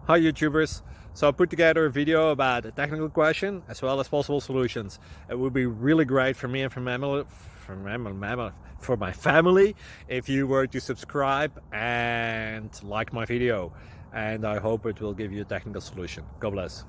Hi YouTubers! So I put together a video about a technical question as well as possible solutions. It would be really great for me and for my family if you were to subscribe and like my video, and I hope it will give you a technical solution. God bless.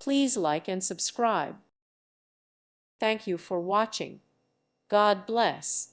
Please like and subscribe. Thank you for watching. God bless.